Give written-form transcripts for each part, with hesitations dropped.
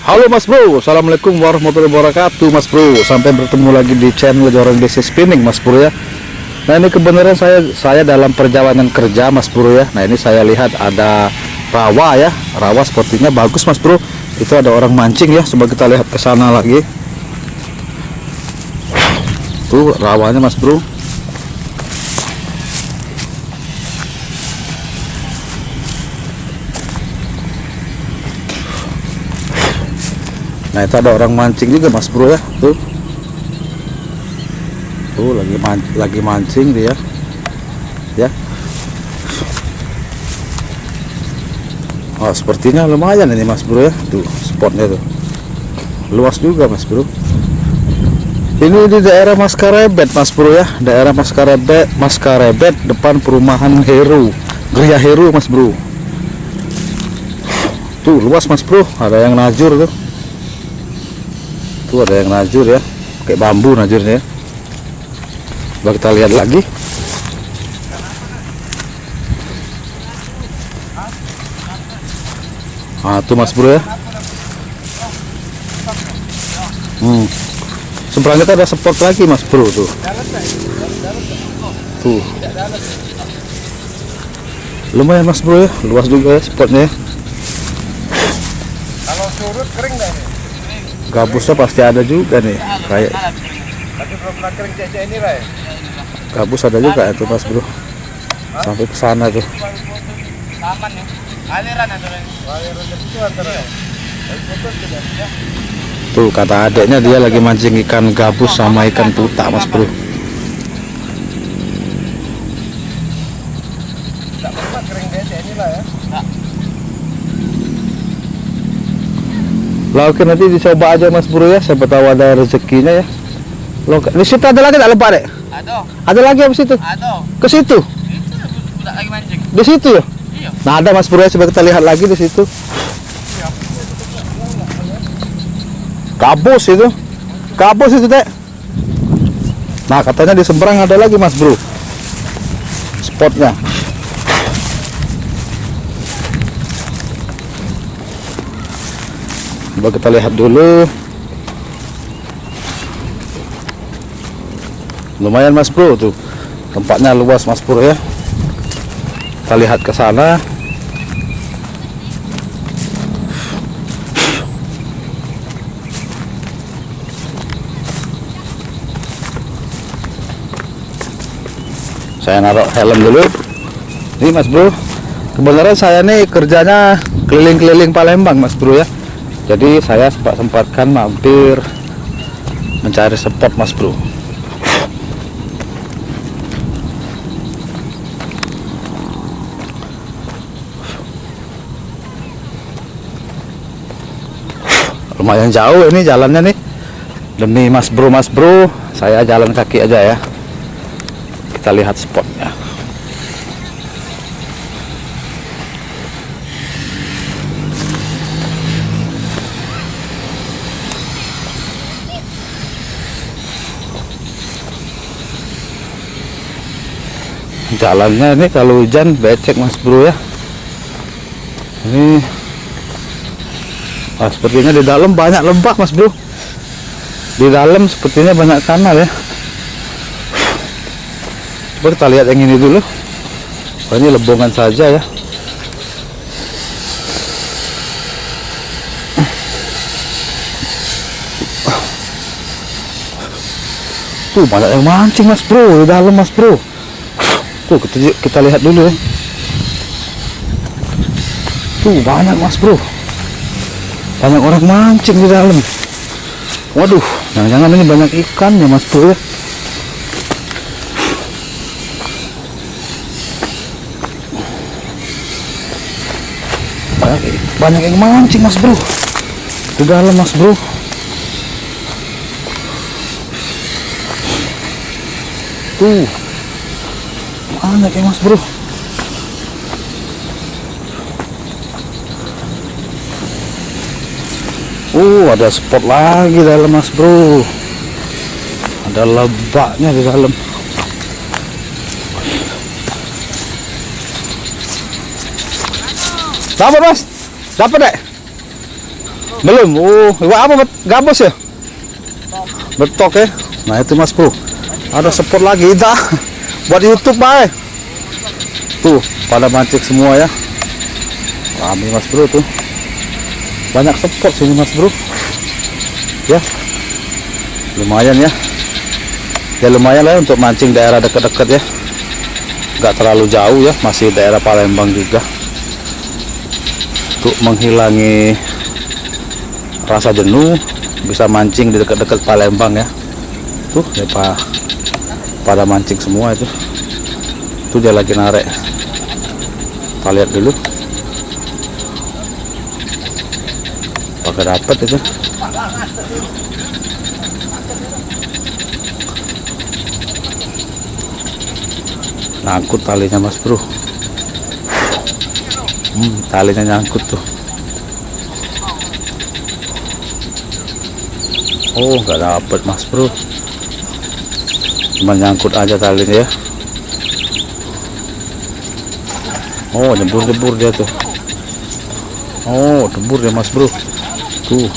Halo Mas Bro, Assalamualaikum warahmatullahi wabarakatuh Mas Bro. Sampai bertemu lagi di channel Joran Desi Spinning Mas Bro ya. Nah ini kebenaran saya dalam perjalanan kerja Mas Bro ya. Nah ini saya lihat ada rawa ya. Rawa sepertinya bagus Mas Bro. Itu ada orang mancing ya. Coba kita lihat ke sana lagi. Tuh rawanya Mas Bro. Nah itu ada orang mancing juga Mas Bro ya. Tuh lagi mancing dia ya. Oh sepertinya lumayan ini Mas Bro ya. Tuh spotnya tuh luas juga Mas Bro. Ini di daerah Maskarebet Mas Bro ya. Daerah Maskarebet depan perumahan Heru, Gria Heru Mas Bro. Tuh luas Mas Bro. Ada yang najur tuh. Tuh ada yang najur ya, kayak bambu najurnya ya. Coba kita lihat lagi. Nah tuh Mas Bro ya. Seberang kita ada spot lagi Mas Bro tuh. Tuh lumayan Mas Bro ya, luas juga ya spotnya ya. Kalau surut kering nggak ini? Gabusnya pasti ada juga nih, kayak Tapi belum pernah kering cecek ini lah ya? gabus ada juga itu Mas Bro. Sampai ke sana tuh. Aman nih. Aliran itu antara ya? Tuh kata adeknya dia lagi mancing ikan gabus sama ikan puta Mas Bro. Nggak pernah kering cecek ini lah ya? Lah oke nanti dicoba aja Mas Bro ya, siapa tahu ada rezekinya ya. Lo di situ ada lagi tak lepas dek? Ada lagi apa situ? Ada. Ke situ? Itu udah lagi mancing. Di situ ya? Iya. Nah ada Mas Bro ya, coba kita lihat lagi di situ. Gabus itu. Gabus itu dek. Nah katanya di seberang ada lagi Mas Bro spotnya. Coba kita lihat dulu. Lumayan Mas Bro tuh. Tempatnya luas Mas Bro ya. Kita lihat ke sana. Saya naruh helm dulu. Ini Mas Bro. Kebenaran saya nih kerjanya keliling-keliling Palembang Mas Bro ya. Jadi saya sempatkan mampir mencari spot Mas Bro. Lumayan jauh ini jalannya nih. Demi Mas Bro saya jalan kaki aja ya. Kita lihat spotnya. Jalannya ini kalau hujan becek Mas Bro ya. Ini sepertinya di dalam banyak lebah Mas Bro. Di dalam sepertinya banyak kanal ya. Coba kita lihat yang ini dulu. Oh, ini lebongan saja ya. Tuh banyak yang mancing Mas Bro di dalam Mas Bro. Tuh kita lihat dulu ya. Tuh banyak Mas Bro. Banyak orang mancing di dalam. Waduh, jangan-jangan ini banyak ikannya Mas Bro ya. Banyak yang mancing Mas Bro di dalam Mas Bro. Tuh banyak yang Mas Bro. Ada spot lagi dalam Mas Bro. Ada lebaknya di dalam. Dapat Mas? Dapat dek? Belum. Oh, iwak apa? Gabus ya? Betok ya. Nah itu Mas Bro. Ada spot lagi dah. Buat YouTube baik. Tuh, pada mancing semua ya. Rame Mas Bro tuh. Banyak spot sini Mas Bro. Ya. Lumayan ya. Ya lumayan lah untuk mancing daerah dekat-dekat ya. Nggak terlalu jauh ya, masih daerah Palembang juga. Untuk menghilangi rasa jenuh, bisa mancing di dekat-dekat Palembang ya. Tuh ya pada mancing semua itu. Tuh dia lagi narik. Kita lihat dulu. Pakai dapat itu. Nyangkut talinya Mas Bro. Talinya nyangkut tuh. Oh nggak dapet Mas Bro, cuma nyangkut aja talinya ya. Oh jebur dia tuh. Oh jebur dia Mas Bro tuh.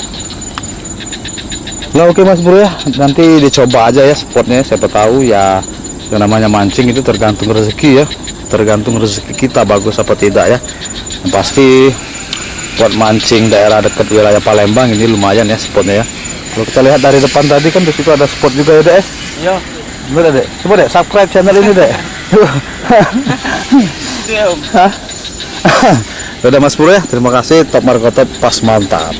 Nah oke Mas Bro ya, nanti dicoba aja ya spotnya. Siapa tahu ya, yang namanya mancing itu tergantung rezeki ya, tergantung rezeki kita bagus apa tidak ya. Yang pasti buat mancing daerah dekat wilayah Palembang ini lumayan ya spotnya ya. Kalau kita lihat dari depan tadi kan di situ ada spot juga ya Dek. Iya. Bener Dek. Coba Dek subscribe channel ini Dek. Itu ya Om. Udah Mas Bro ya, terima kasih. Top Marco Top pas mantap.